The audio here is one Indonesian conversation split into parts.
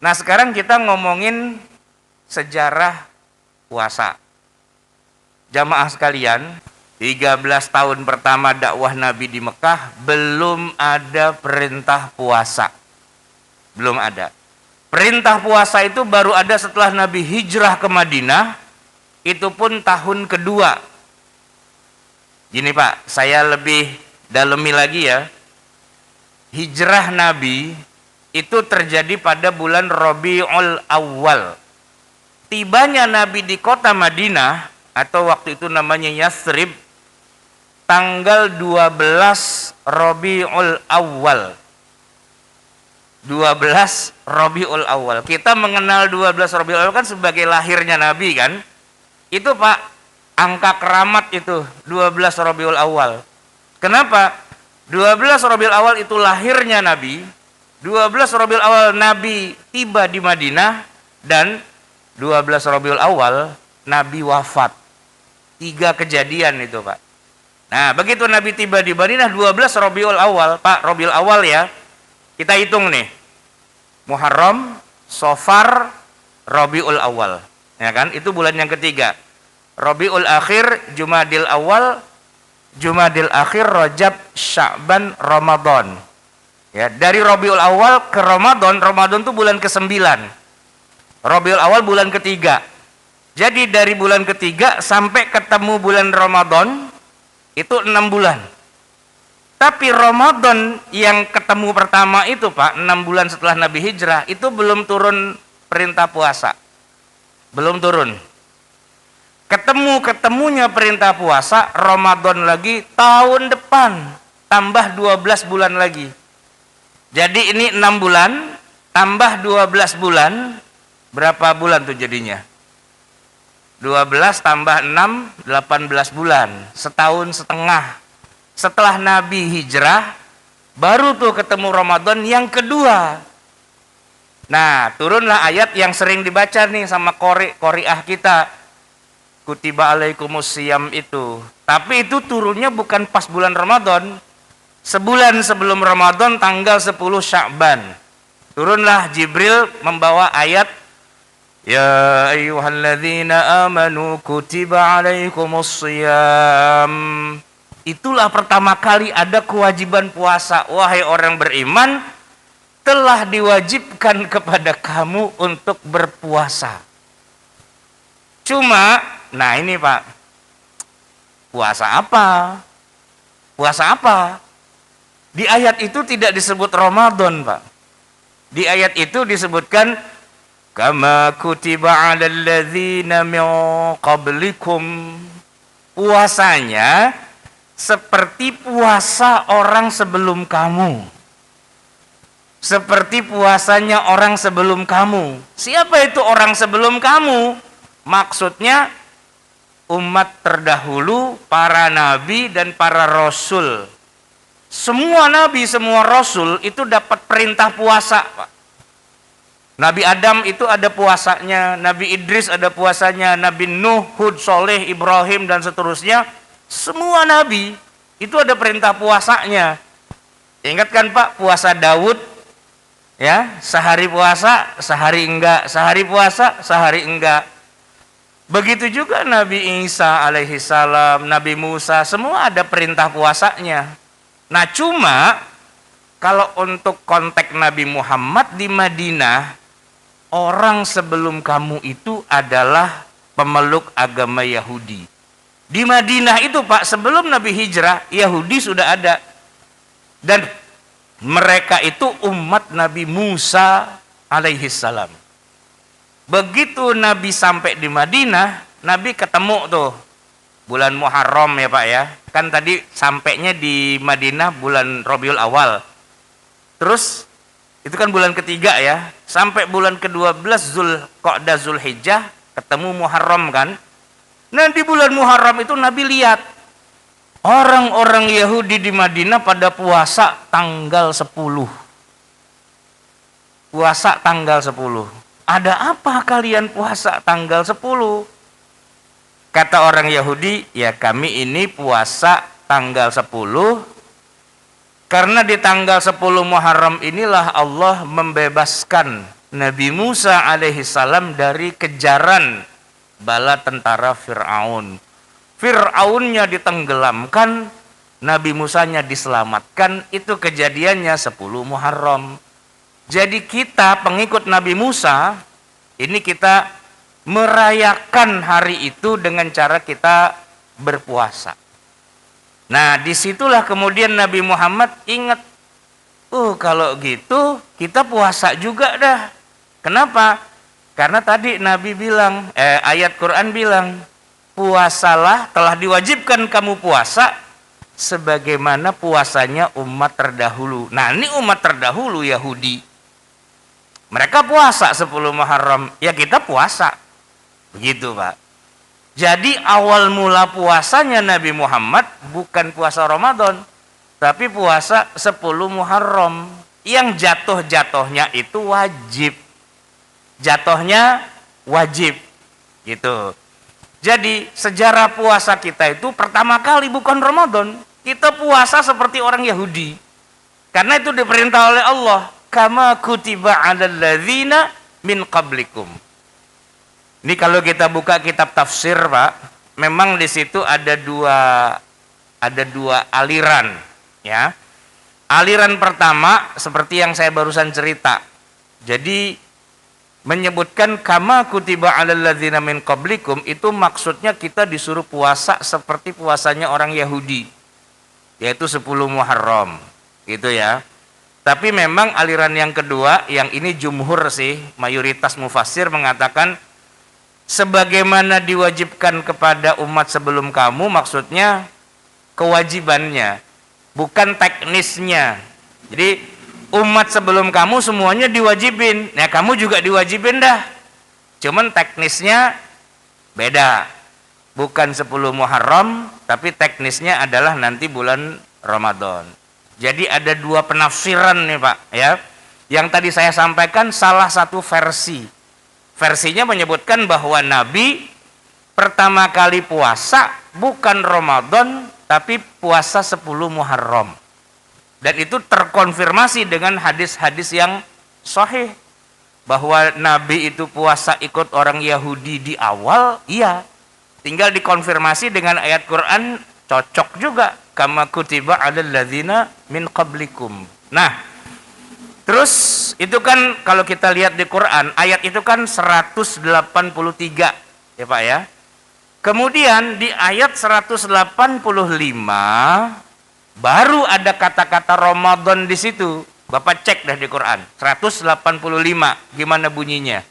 Nah, sekarang kita ngomongin sejarah puasa. Jamaah sekalian, 13 tahun pertama dakwah Nabi di Mekah belum ada perintah puasa. Belum ada. Perintah puasa itu baru ada setelah Nabi hijrah ke Madinah, itu pun tahun kedua. Gini Pak, saya lebih dalemi lagi ya. Hijrah Nabi itu terjadi pada bulan Rabiul Awal. Tibanya Nabi di kota Madinah, atau waktu itu namanya Yathrib, tanggal 12 Rabiul Awal. 12 Rabiul Awal. Kita mengenal 12 Rabiul Awal kan sebagai lahirnya Nabi kan? Itu Pak, angka keramat itu 12 Rabiul Awal. Kenapa? 12 Rabiul Awal itu lahirnya Nabi. 12 Rabiul Awal Nabi tiba di Madinah, dan 12 Rabiul Awal Nabi wafat. 3 kejadian itu Pak. Nah, begitu Nabi tiba di Madinah 12 Rabiul Awal, Pak, Rabiul Awal ya. Kita hitung nih. Muharram, Safar, Rabiul Awal. Ya kan? Itu bulan yang ketiga. Rabiul Akhir, Jumadil Awal, Jumadil Akhir, Rajab, Sya'ban, Ramadan. Ya, dari Rabiul Awal ke Ramadan, Ramadan itu bulan ke-9. Rabiul Awal bulan ketiga. Jadi dari bulan ketiga sampai ketemu bulan Ramadan itu 6 bulan. Tapi Ramadan yang ketemu pertama itu Pak, 6 bulan setelah Nabi hijrah, itu belum turun perintah puasa. Belum turun. Ketemunya perintah puasa Ramadan lagi tahun depan, tambah 12 bulan lagi. Jadi ini 6 bulan tambah 12 bulan, berapa bulan tuh jadinya? 12 tambah 6, 18 bulan, setahun setengah. Setelah Nabi hijrah, baru tuh ketemu Ramadan yang kedua. Nah, turunlah ayat yang sering dibaca nih sama qori'ah kita. Kutiba alaikumus siyam itu. Tapi itu turunnya bukan pas bulan Ramadan. Sebulan sebelum Ramadan, tanggal 10 Sya'ban. Turunlah Jibril membawa ayat, Ya ayyuhalladzina amanu kutiba alaikumus siyam. Itulah pertama kali ada kewajiban puasa. Wahai orang beriman, telah diwajibkan kepada kamu untuk berpuasa. Cuma, nah ini Pak, puasa apa? Puasa apa? Di ayat itu tidak disebut Ramadan Pak. Di ayat itu disebutkan, Kama kutiba alal ladzina min qablikum. Puasanya seperti puasa orang sebelum kamu. Seperti puasanya orang sebelum kamu. Siapa itu orang sebelum kamu? Maksudnya umat terdahulu, para nabi dan para rasul. Semua nabi, semua rasul itu dapat perintah puasa, Pak. Nabi Adam itu ada puasanya, Nabi Idris ada puasanya, Nabi Nuh, Hud, Soleh, Ibrahim dan seterusnya. Semua nabi itu ada perintah puasanya. Ingatkan Pak, puasa Daud ya, sehari puasa, sehari enggak, sehari puasa, sehari enggak. Begitu juga Nabi Isa alaihi salam, Nabi Musa, semua ada perintah puasanya. Nah, cuma kalau untuk konteks Nabi Muhammad di Madinah, orang sebelum kamu itu adalah pemeluk agama Yahudi. Di Madinah itu Pak, sebelum Nabi hijrah, Yahudi sudah ada. Dan mereka itu umat Nabi Musa alaihi salam. Begitu Nabi sampai di Madinah, Nabi ketemu tuh bulan Muharram ya Pak ya. Kan tadi sampainya di Madinah bulan Rabiul Awal. Terus itu kan bulan ketiga ya. Sampai bulan ke-12 Zulqa'dah Zulhijjah ketemu Muharram kan. Nah, di bulan Muharram itu Nabi lihat orang-orang Yahudi di Madinah pada puasa tanggal 10. Puasa tanggal 10. Ada apa kalian puasa tanggal 10? Kata orang Yahudi, ya kami ini puasa tanggal 10 karena di tanggal 10 Muharram inilah Allah membebaskan Nabi Musa alaihissalam dari kejaran bala tentara Fir'aun. Fir'aunnya ditenggelamkan, Nabi Musanya diselamatkan. Itu kejadiannya 10 Muharram. Jadi kita pengikut Nabi Musa, ini kita merayakan hari itu dengan cara kita berpuasa. Nah, disitulah kemudian Nabi Muhammad ingat, kalau gitu kita puasa juga dah. Kenapa? Karena tadi Nabi bilang, ayat Quran bilang, puasalah, telah diwajibkan kamu puasa sebagaimana puasanya umat terdahulu. Nah, ini umat terdahulu Yahudi. Mereka puasa 10 Muharram, ya kita puasa. Begitu, Pak. Jadi awal mula puasanya Nabi Muhammad bukan puasa Ramadan, tapi puasa 10 Muharram. Yang jatuh-jatuhnya itu wajib. Jatuhnya wajib. Gitu. Jadi sejarah puasa kita itu pertama kali bukan Ramadan. Kita puasa seperti orang Yahudi. Karena itu diperintah oleh Allah. Kama kutiba 'alal ladzina min qablikum. Ini kalau kita buka kitab tafsir, Pak, memang di situ ada dua aliran, ya. Aliran pertama seperti yang saya barusan cerita. Jadi menyebutkan kama kutiba 'alal ladzina min qablikum itu maksudnya kita disuruh puasa seperti puasanya orang Yahudi, yaitu 10 Muharram, gitu ya. Tapi memang aliran yang kedua, yang ini jumhur sih, mayoritas mufassir mengatakan sebagaimana diwajibkan kepada umat sebelum kamu, maksudnya kewajibannya, bukan teknisnya. Jadi umat sebelum kamu semuanya diwajibin, nah kamu juga diwajibin dah. Cuman teknisnya beda. Bukan 10 Muharram, tapi teknisnya adalah nanti bulan Ramadan. Jadi ada dua penafsiran nih, Pak, ya. Yang tadi saya sampaikan salah satu versi. Versinya menyebutkan bahwa Nabi pertama kali puasa bukan Ramadan, tapi puasa 10 Muharram. Dan itu terkonfirmasi dengan hadis-hadis yang sahih. Bahwa Nabi itu puasa ikut orang Yahudi di awal, iya. Tinggal dikonfirmasi dengan ayat Quran, cocok juga. Kama kutiba 'alal ladzina min qablikum. Nah, terus itu kan kalau kita lihat di Quran, ayat itu kan 183, ya Pak ya. Kemudian di ayat 185 baru ada kata-kata Ramadan di situ. Bapak cek dah di Quran. 185 gimana bunyinya?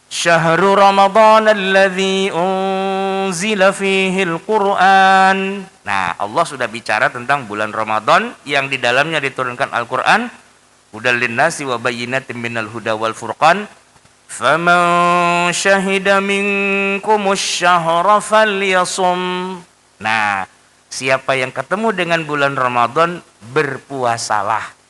Syahrul Ramadan alladzi unzila fihil Qur'an. Nah, Allah sudah bicara tentang bulan Ramadan yang di dalamnya diturunkan Al-Qur'an. Hudal linnasi wa bayyinatin minal huda wal furqan. Faman syahida minkumusy syahra falyasum. Nah, siapa yang ketemu dengan bulan Ramadan, berpuasalah.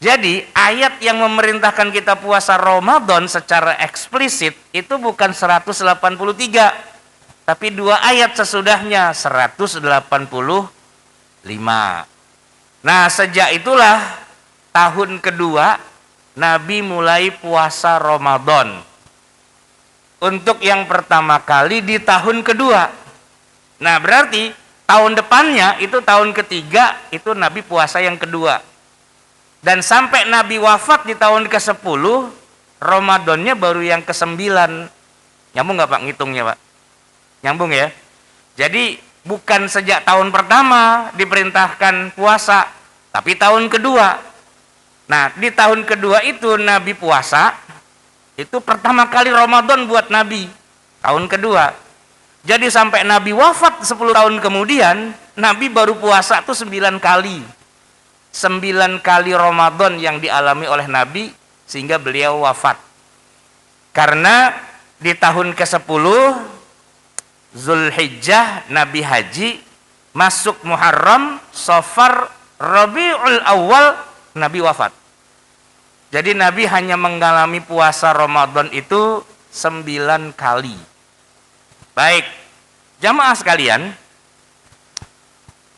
Jadi ayat yang memerintahkan kita puasa Ramadan secara eksplisit itu bukan 183, tapi dua ayat sesudahnya 185. Nah, sejak itulah tahun kedua Nabi mulai puasa Ramadan. Untuk yang pertama kali di tahun kedua. Nah, berarti tahun depannya itu tahun ketiga itu Nabi puasa yang kedua. Dan sampai Nabi wafat di tahun ke-10, Ramadannya baru yang ke-9. Nyambung nggak Pak ngitungnya, Pak? Nyambung ya? Jadi bukan sejak tahun pertama diperintahkan puasa, tapi tahun kedua. Nah, di tahun kedua itu Nabi puasa, itu pertama kali Ramadan buat Nabi, tahun kedua. Jadi sampai Nabi wafat 10 tahun kemudian, Nabi baru puasa tuh 9 kali. 9 kali Ramadan yang dialami oleh Nabi sehingga beliau wafat. Karena di tahun ke-10 Zulhijjah Nabi haji, masuk Muharram, Safar, Rabiul Awal Nabi wafat. Jadi Nabi hanya mengalami puasa Ramadan itu 9 kali. Baik, jamaah sekalian,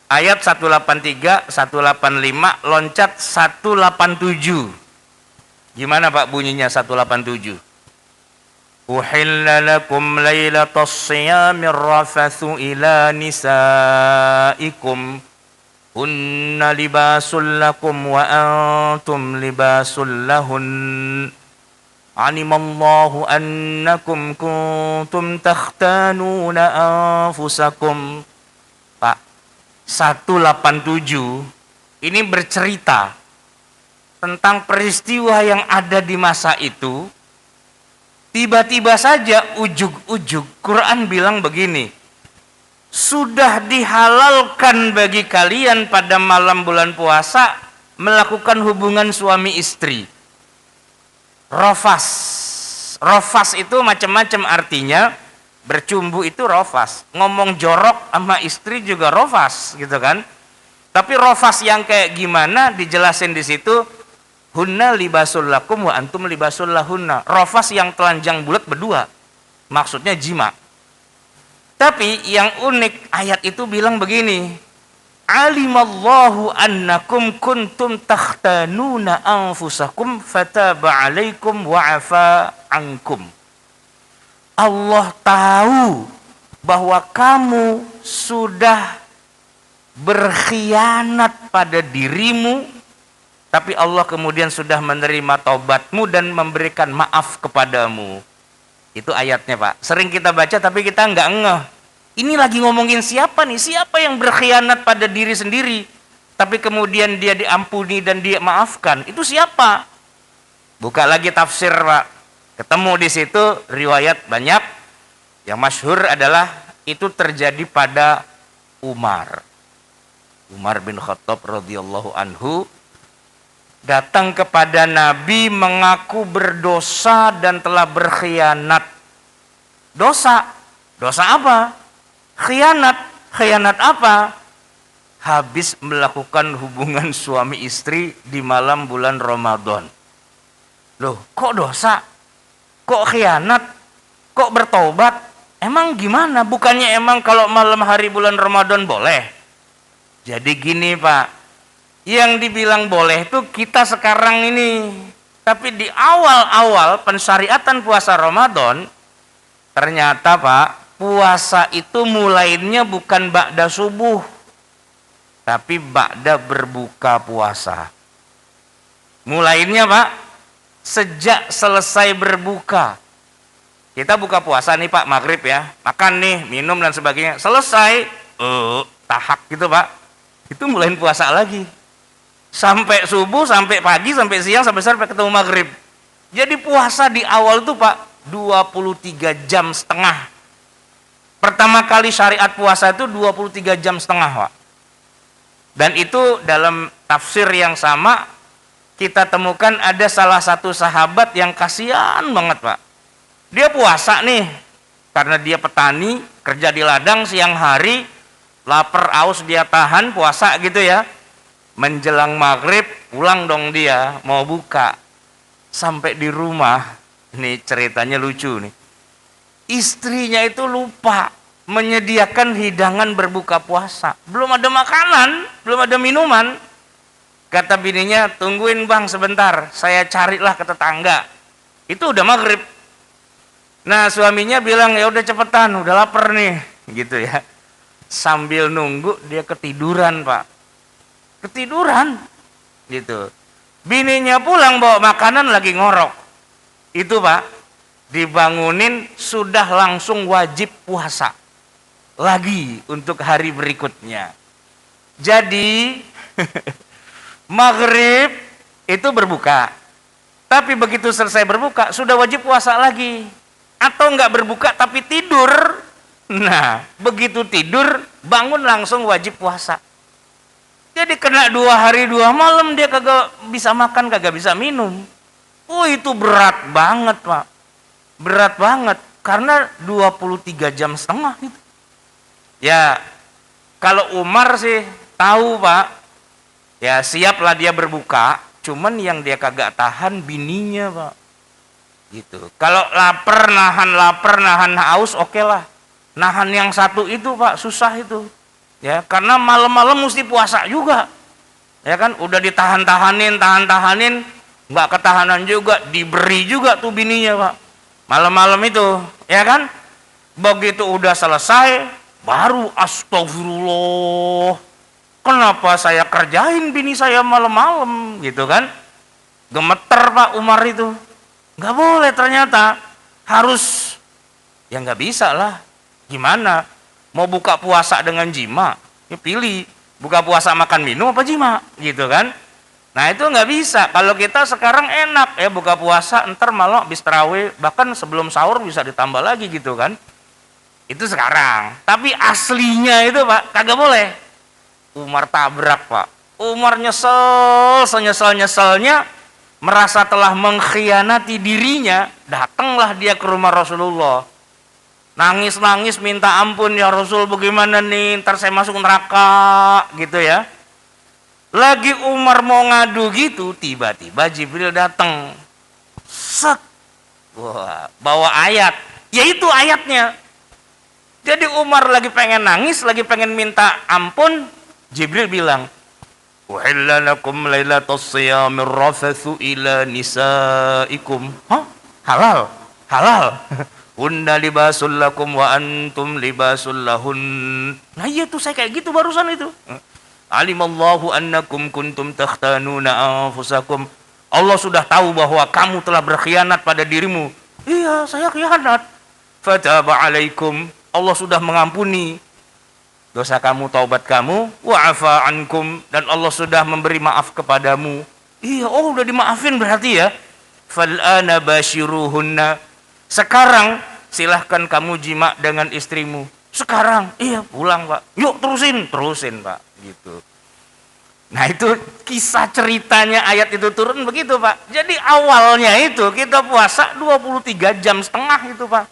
ayat 183, 185, loncat 187. Gimana Pak bunyinya 187? Uhilla lakum lailatas siyamir rafathu ila nisaikum hunna libasul lakum wa antum libasul lahun alimallahu annakum kuntum takhtanuna anfusakum. Pak, 187 ini bercerita tentang peristiwa yang ada di masa itu. Tiba-tiba saja ujug-ujug Quran bilang begini, sudah dihalalkan bagi kalian pada malam bulan puasa melakukan hubungan suami istri. Rofas. Rofas itu macam-macam artinya. Bercumbu itu rofas. Ngomong jorok sama istri juga rofas, gitu kan? Tapi rofas yang kayak gimana dijelasin di situ. Hunna libasul lakum wa antum libasul lahunna. Rofas yang telanjang bulat berdua. Maksudnya jima. Tapi yang unik ayat itu bilang begini. Alimallahu annakum kuntum takhtanuna anfusakum fataba alaikum wa afa ankum. Allah tahu bahwa kamu sudah berkhianat pada dirimu, tapi Allah kemudian sudah menerima taubatmu dan memberikan maaf kepadamu. Itu ayatnya Pak. Sering kita baca tapi kita nggak ngeh. Ini lagi ngomongin siapa nih? Siapa yang berkhianat pada diri sendiri, tapi kemudian dia diampuni dan dia maafkan? Itu siapa? Buka lagi tafsir Pak. Ketemu di situ riwayat banyak. Yang masyhur adalah itu terjadi pada Umar. Umar bin Khattab radhiyallahu anhu datang kepada Nabi mengaku berdosa dan telah berkhianat. Dosa? Dosa apa? Khianat. Khianat apa? Habis melakukan hubungan suami istri di malam bulan Ramadan. Loh, kok dosa? Kok khianat? Kok bertobat? Emang gimana? Bukannya emang kalau malam hari bulan Ramadan boleh? Jadi gini Pak, yang dibilang boleh itu kita sekarang ini. Tapi di awal-awal pensyariatan puasa Ramadan, ternyata Pak, puasa itu mulainya bukan ba'da subuh, tapi ba'da berbuka puasa. Mulainya Pak, sejak selesai berbuka. Kita buka puasa nih Pak, maghrib ya, makan nih, minum dan sebagainya. Selesai, tahak gitu Pak, itu mulain puasa lagi. Sampai subuh, sampai pagi, sampai siang, sampai sore, sampai ketemu maghrib. Jadi puasa di awal itu Pak 23 jam setengah. Pertama kali syariat puasa itu 23 jam setengah Pak. Dan itu dalam tafsir yang sama kita temukan ada salah satu sahabat yang kasihan banget Pak. Dia puasa nih karena dia petani, kerja di ladang siang hari, lapar aus dia tahan puasa gitu ya. Menjelang maghrib pulang dong dia mau buka. Sampai di rumah, ini ceritanya lucu nih, istrinya itu lupa menyediakan hidangan berbuka puasa. Belum ada makanan, belum ada minuman. Kata bininya, tungguin bang sebentar, saya carilah ke tetangga. Itu udah maghrib. Nah suaminya bilang, ya udah cepetan, udah lapar nih, gitu ya. Sambil nunggu dia ketiduran Pak. Ketiduran gitu. Bininya pulang bawa makanan lagi ngorok. Itu Pak, dibangunin sudah langsung wajib puasa lagi untuk hari berikutnya. Jadi maghrib itu berbuka, tapi begitu selesai berbuka sudah wajib puasa lagi. Atau enggak berbuka tapi tidur. Nah begitu tidur bangun langsung wajib puasa. Jadi kena 2 hari 2 malam dia kagak bisa makan, kagak bisa minum. Itu berat banget Pak. Berat banget. Karena 23 jam setengah itu. Ya kalau Umar sih tahu Pak. Ya siaplah dia berbuka. Cuman yang dia kagak tahan bininya Pak. Gitu. Kalau lapar, nahan haus oke lah. Nahan yang satu itu Pak susah itu. Ya, karena malam-malam mesti puasa juga. Ya kan, udah ditahan-tahanin, nggak ketahanan juga, diberi juga tuh bininya Pak. Malam-malam itu, ya kan? Begitu udah selesai, baru astagfirullah. Kenapa saya kerjain bini saya malam-malam gitu kan? Gemeter Pak Umar itu. Nggak boleh ternyata. Harus, ya nggak bisa lah. Gimana? Mau buka puasa dengan jima? Ya pilih, buka puasa makan minum apa jima? Gitu kan? Nah itu nggak bisa. Kalau kita sekarang enak ya buka puasa, ntar malam habis tarawih, bahkan sebelum sahur bisa ditambah lagi gitu kan? Itu sekarang. Tapi aslinya itu Pak kagak boleh. Umar tabrak Pak. Umar nyesel, senyesal-nyeselnya, merasa telah mengkhianati dirinya. Datanglah dia ke rumah Rasulullah. Nangis-nangis minta ampun, ya Rasul bagaimana nih, ntar saya masuk neraka gitu ya. Lagi Umar mau ngadu gitu, tiba-tiba Jibril datang. Set. Wah, bawa ayat. Ya itu ayatnya. Jadi Umar lagi pengen nangis, lagi pengen minta ampun, Jibril bilang, "Uhilla lakum lailatas siyamir rafathu ila nisaikum." Hah? Halal. Halal. Hunna libasul lakum wa antum libasul lahun. Nah iya tuh saya kayak gitu barusan itu. Alimallahu annakum kuntum takhtanuna anfusakum. Allah sudah tahu bahwa kamu telah berkhianat pada dirimu. Iya, saya khianat. Fataba alaikum. Allah sudah mengampuni dosa kamu, taubat kamu. Wa afa ankum. Dan Allah sudah memberi maaf kepadamu. Iya, oh udah dimaafin berarti ya. Fal'ana bashiruhunna. Sekarang silahkan kamu jima dengan istrimu. Sekarang, iya pulang Pak. Yuk terusin Pak. Gitu. Nah itu kisah ceritanya ayat itu turun begitu Pak. Jadi awalnya itu kita puasa 23 jam setengah itu Pak.